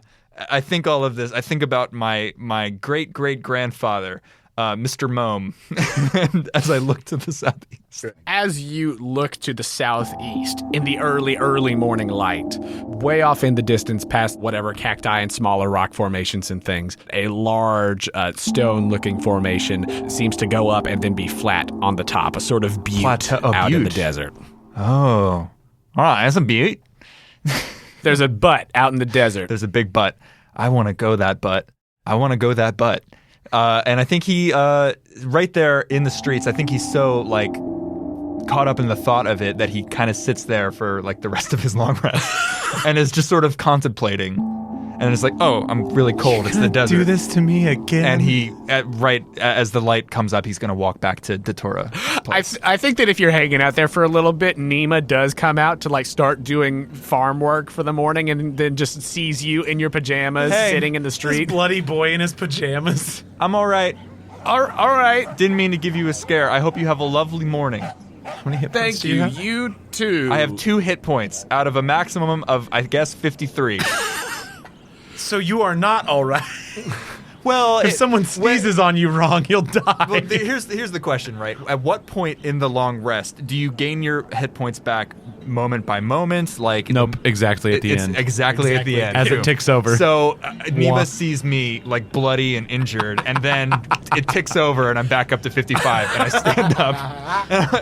think all of this. I think about my great-great-grandfather, Mr. Mome, and as I look to the southeast. As you look to the southeast in the early morning light, way off in the distance past whatever cacti and smaller rock formations and things, a large stone-looking formation seems to go up and then be flat on the top, a sort of butte Plateau- a out in the butte. desert. Oh. All right, that's a beaut. There's a butt out in the desert. There's a big butt. I want to go that butt. I want to go that butt. And I think he, right there in the streets, I think he's so, like, caught up in the thought of it that he kind of sits there for, like, the rest of his long rest and is just sort of contemplating. And it's like, oh, I'm really cold. It's the desert. Do this to me again. And he, right as the light comes up, he's going to walk back to Datura. I think that if you're hanging out there for a little bit, Nima does come out to like start doing farm work for the morning and then just sees you in your pajamas Hey, sitting in the This street. bloody boy in his pajamas. I'm all right. All right. Didn't mean to give you a scare. I hope you have a lovely morning. How many hit Thank points do you you. have? You too. I have 2 hit points out of a maximum of, I guess, 53. So you are not all right. Well, If someone sneezes on you wrong, you'll die. Well, here's the question, right? At what point in the long rest do you gain your hit points back moment by moment? Like Nope, exactly at the it's end. Exactly at the end. As it ticks over. So Nima Wah. sees me like bloody and injured, and then it ticks over, and I'm back up to 55, and I stand up,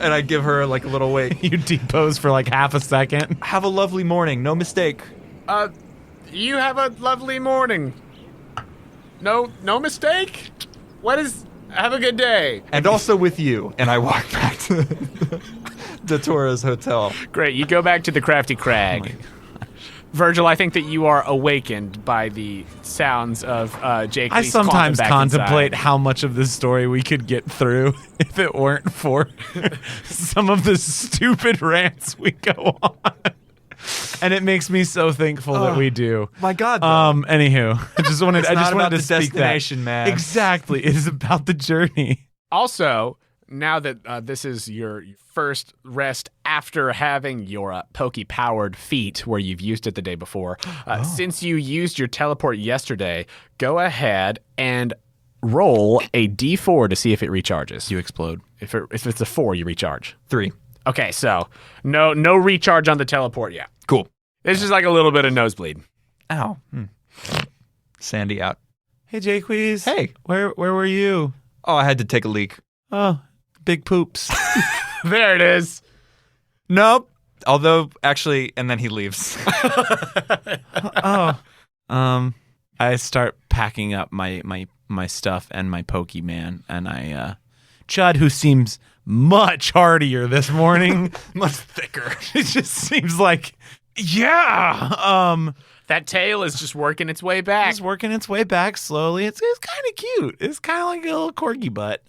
and I give her like a little wake. You depose for like half a second. Have a lovely morning. No mistake. You have a lovely morning. No mistake? Have a good day. And also with you. And I walk back to Datora's hotel. Great. You go back to the Crafty Crag. Virgil, I think that you are awakened by the sounds of Jake. I Lee's clawing sometimes back contemplate inside. how much of this story we could get through if it weren't for some of the stupid rants we go on. And it makes me so thankful that we do. My God, though. Anywho, I just wanted not to about the speak destination, that. man. Exactly. It is about the journey. Also, now that this is your first rest after having your pokey-powered feat where you've used it the day before, since you used your teleport yesterday, go ahead and roll a d4 to see if it recharges. You explode. If it's a 4, you recharge. 3. Okay, so no recharge on the teleport yet. Cool. It's just like a little bit of nosebleed. Ow. Sandy out. Hey, Jaques. Hey. Where were you? Oh, I had to take a leak. Oh, big poops. There it is. Nope. Although, actually, and then he leaves. I start packing up my stuff and my Pokemon, and I Chud, who seems much hardier this morning, Much thicker. it just seems like That tail is just working its way back. it's working its way back slowly. It's kind of cute. It's kind of like a little corgi butt,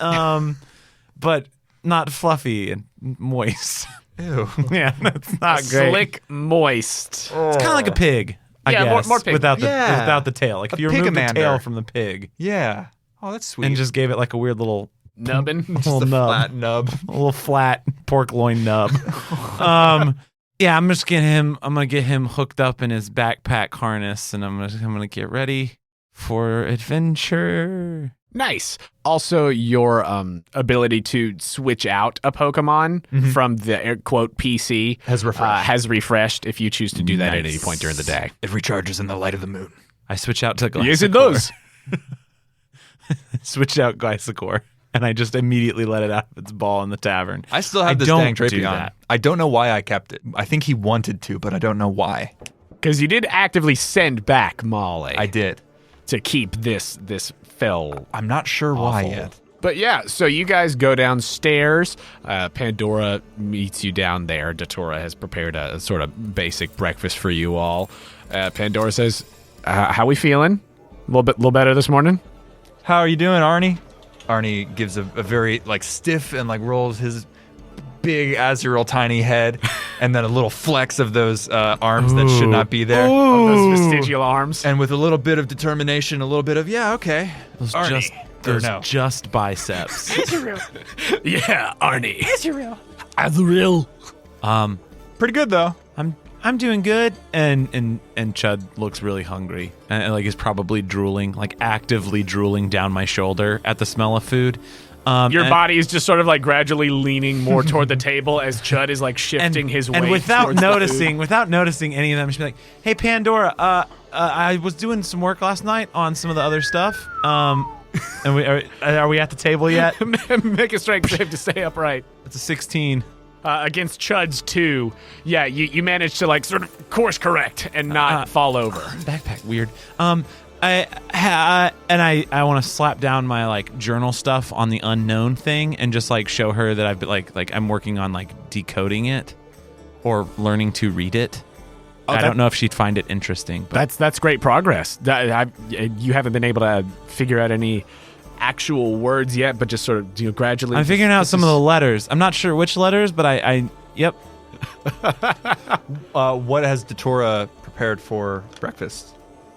but not fluffy and moist. Ew. Yeah, that's not great. Slick, moist. It's kind of like a pig. I Yeah, guess, more pig. without the Yeah. without the tail. Like if A you remove the pigamander. tail from the pig Yeah. Oh, that's sweet. and just gave it like a weird little Nubbin. little the nub. flat nub. A little flat pork loin nub. Yeah, I'm gonna get him hooked up in his backpack harness, and I'm gonna get ready for adventure. Nice. Also, your ability to switch out a Pokemon from the air quote PC Has refreshed. has refreshed if you choose to do that at any Nice. point during the day. It recharges in the light of the moon. I switch out to Gliscor. Yes, it does. Switch out Gliscor, and I just immediately let it out of its ball in the tavern. I still have this don't dang do Drapion. that. I don't know why I kept it. I think he wanted to, but I don't know why. Because you did actively send back Molly I did. to keep this fell. I'm not sure why Awful. yet. But yeah, so you guys go downstairs. Pandora meets you down there. Datora has prepared a sort of basic breakfast for you all. Pandora says, "How we feeling? A little better this morning." How are you doing, Arnie? Arnie gives a very stiff and rolls his big Azrael tiny head, and then a little flex of those arms that should not be there. Those vestigial arms. And with a little bit of determination, a little bit of okay. Arnie. Just biceps. Yeah, Arnie. Azrael. Pretty good though. I'm doing good, and Chud looks really hungry, and is probably drooling, actively drooling down my shoulder at the smell of food. Your body is just sort of gradually leaning more toward the table as Chud is shifting his weight. And without towards the noticing any of them, she'd be like, "Hey, Pandora, I was doing some work last night on some of the other stuff. And are we at the table yet?" food. Make a strength save to stay upright. It's a 16. Against Chud's 2, yeah, you managed to sort of course correct and not fall over. Backpack weird. I want to slap down my journal stuff on the unknown thing and just show her that I've been I'm working on decoding it or learning to read it. I don't know if she'd find it interesting. But That's great progress. You haven't been able to figure out any actual words yet, but just sort of gradually. I'm figuring out some of the letters. I'm not sure which letters, but yep. What has Datora prepared for breakfast?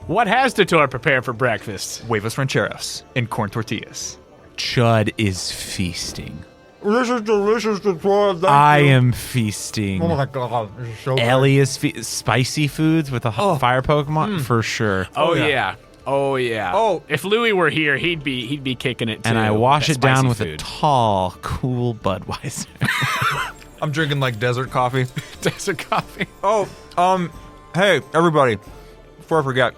What has Datora prepared for breakfast? Huevos rancheros and corn tortillas. Chud is feasting. This is delicious, Datora. I am feasting. Oh my god, this is so good. Ellie is spicy foods with a fire Pokemon for sure. Oh yeah. Oh. If Louis were here, he'd be kicking it too. And I wash That it down spicy with a food. tall, cool Budweiser. I'm drinking desert coffee. Desert coffee. Hey, everybody. Before I forget,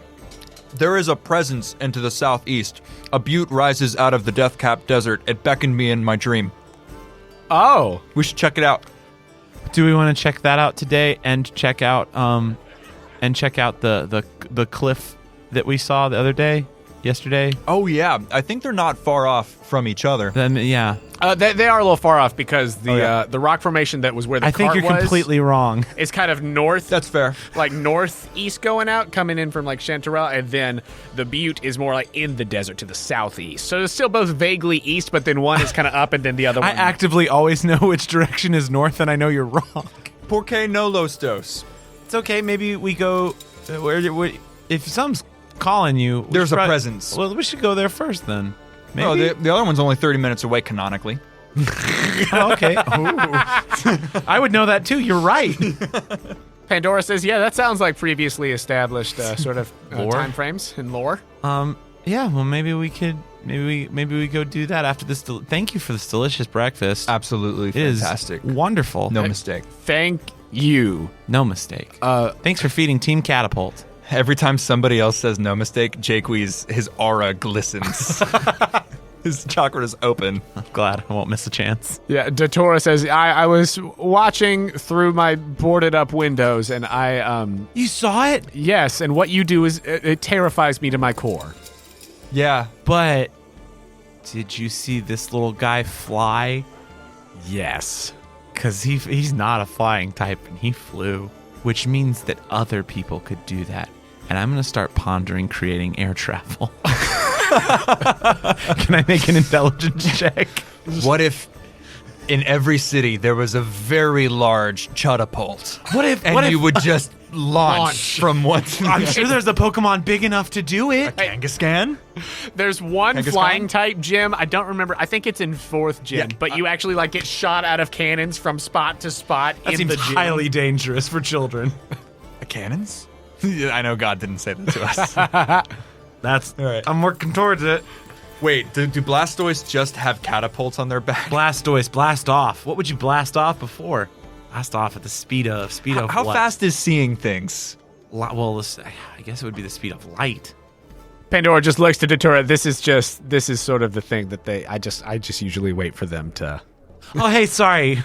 there is a presence into the southeast. A butte rises out of the death-capped desert. It beckoned me in my dream. Oh, We should check it out. Do we want to check that out today and check out the cliff that we saw the other day? Yesterday? Oh, yeah. I think they're not far off from each other. Then yeah. they are a little far off because the yeah. the rock formation that was where the I think cart you're was completely wrong. is kind of north. That's fair. Northeast going out, coming in from Chanterelle, and then the butte is more in the desert to the southeast. So it's still both vaguely east, but then one is kind of up, and then the other I one. actively always know which direction is north, and I know you're wrong. Por qué no los dos? It's okay. Maybe we go where if something's calling you. There's a presence. Well, we should go there first then. Maybe. No, the other one's only 30 minutes away canonically. Oh, okay. I would know that too. You're right. Pandora says, "Yeah, that sounds like previously established sort of Lore? time frames and lore." Yeah. Well, maybe we could maybe we go do that after this. Thank you for this delicious breakfast. Absolutely It is fantastic. wonderful. No mistake. Thank you. No mistake. Thanks for feeding Team Catapult. Every time somebody else says no mistake, Jaques, his aura glistens. His chakra is open. I'm glad I won't miss a chance. Yeah, Datora says, I was watching through my boarded up windows and You saw it? yes, and what you do is, it terrifies me to my core. Yeah. But did you see this little guy fly? Yes. Because he's not a flying type, and he flew, which means that other people could do that. And I'm going to start pondering creating air travel. Can I make an intelligence check? What if in every city there was a very large catapult? What if you would just launch from one to the I'm other? sure there's a Pokemon big enough to do it. Kangaskhan? There's one Kangaskhan? flying type gym. I don't remember. I think it's in 4th gym, Yeah, but you actually like get shot out of cannons from spot to spot That in seems the gym. highly dangerous for children. Cannons? I know God didn't say that to us. That's All right. I'm working towards it. Wait, do Blastoise just have catapults on their back? Blastoise, blast off. What would you blast off before? Blast off at the speed of How what? fast is seeing things? Well, I guess it would be the speed of light. Pandora just looks to Datura. This is sort of the thing that I just usually wait for them to. Oh, hey, sorry.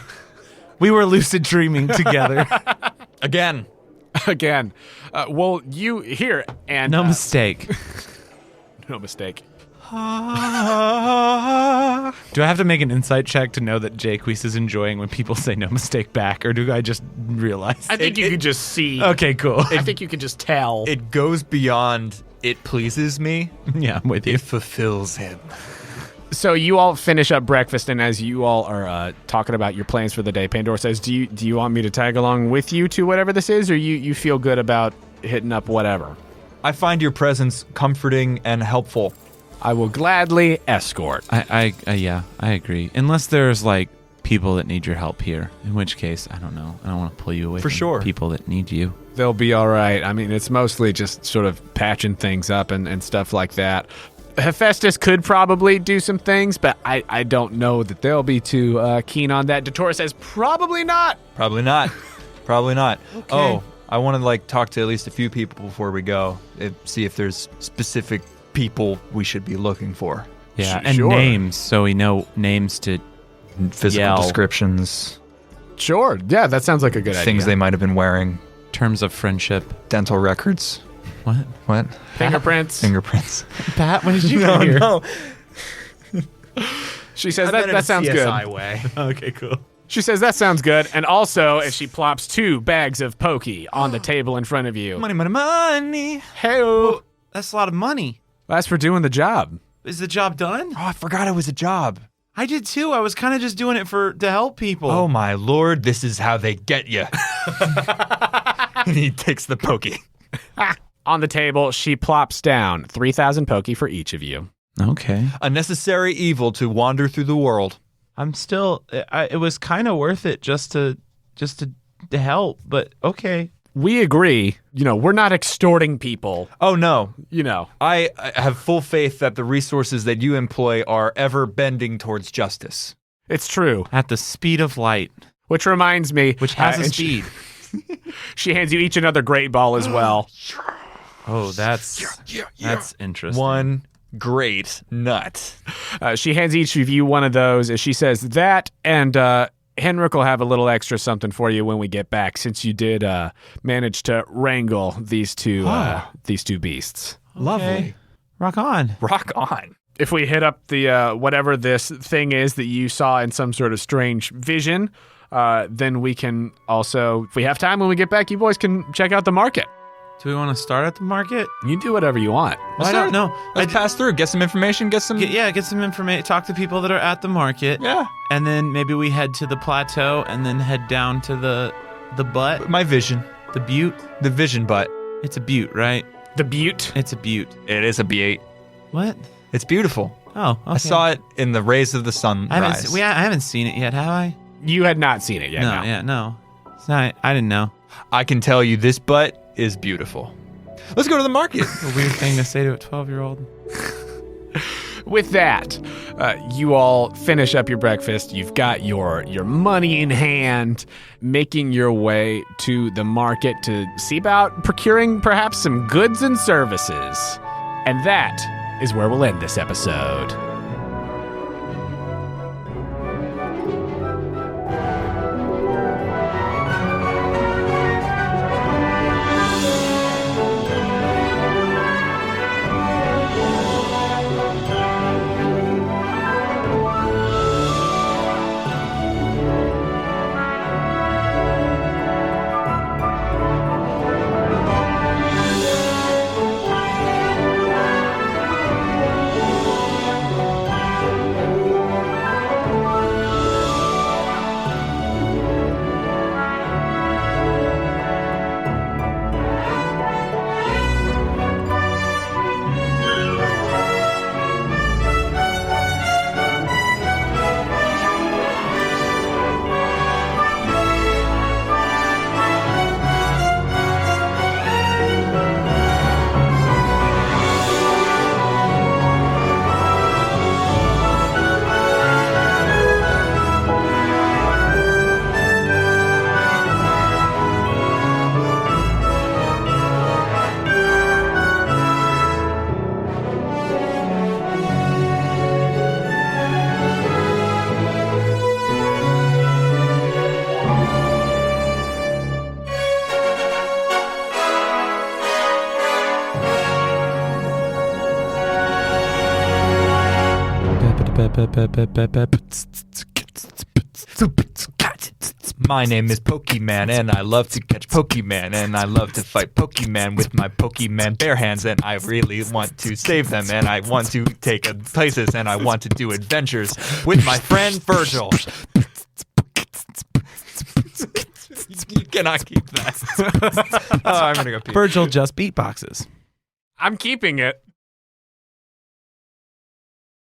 We were lucid dreaming together. Again. Again. Well, you here and No mistake. no mistake. Do I have to make an insight check to know that Jaques is enjoying when people say no mistake back, or do I just realize? I think you could just see. Okay, cool. I think you can just tell. It goes beyond it pleases me. Yeah, I'm with you. It fulfills him. So you all finish up breakfast, and as you all are talking about your plans for the day, Pandora says, "Do you want me to tag along with you to whatever this is, or you feel good about hitting up whatever?" I find your presence comforting and helpful. I will gladly escort. Yeah, I agree. Unless there's like people that need your help here, in which case I don't know. I don't want to pull you away For from sure. people that need you. They'll be all right. I mean, it's mostly just sort of patching things up and stuff like that. Hephaestus could probably do some things, but I don't know that they'll be too keen on that. Datora says probably not. Probably not. Probably not. Okay. Oh, I want to talk to at least a few people before we go. See if there's specific people we should be looking for. Yeah, and sure. names, so we know names to Physical yell. descriptions, Sure. Yeah, that sounds like a good things idea. they might have been wearing, terms of friendship. dental records. What? What? Fingerprints. Fingerprints. Pat, when did you No, get here? no. She says that sounds good. way. Okay, cool. She says that sounds good. And also, if she plops 2 bags of pokey on the table in front of you. Money, money, money. Hey-o. That's a lot of money. That's for doing the job. Is the job done? Oh, I forgot it was a job. I did too. I was kind of just doing it to help people. Oh my lord, this is how they get you. And he takes the pokey. On the table, she plops down 3,000 pokey for each of you. Okay. A necessary evil to wander through the world. I'm still. It was kind of worth it just to help, but okay. We agree, we're not extorting people, Oh no, I I have full faith that the resources that you employ are ever bending towards justice. It's true. At the speed of light, Which reminds me, which has a and speed. She hands you each another great ball as well. Oh, that's interesting. One great nut. She hands each of you one of those, as she says that, and Henrik will have a little extra something for you when we get back, since you did manage to wrangle these two beasts. Lovely. Rock on. Rock on. If we hit up the whatever this thing is that you saw in some sort of strange vision, then we can also, if we have time when we get back, you boys can check out the market. Do we want to start at the market? You do whatever you want. I don't know. Let's pass through, get some information, get some... Get some information. Talk to people that are at the market. Yeah. And then maybe we head to the plateau and then head down to the butte. My vision. The butte. The vision butt. It's a butte, right? The butte. It's a butte. It is a B8. What? It's beautiful. Oh, okay. I saw it in the rays of the sunrise. I haven't seen it yet, have I? You had not seen it yet. No. It's not. I didn't know. I can tell you this butt is beautiful. Let's go to the market. A weird thing to say to a 12-year-old. with that, you all finish up your breakfast. You've got your money in hand, making your way to the market to see about procuring perhaps some goods and services. And that is where we'll end this episode. My name is Pokemon, and I love to catch Pokemon, and I love to fight Pokemon with my Pokemon bare hands, and I really want to save them, and I want to take places, and I want to do adventures with my friend Virgil. You cannot keep that. Oh, I'm gonna go pee. Virgil just beatboxes. I'm keeping it.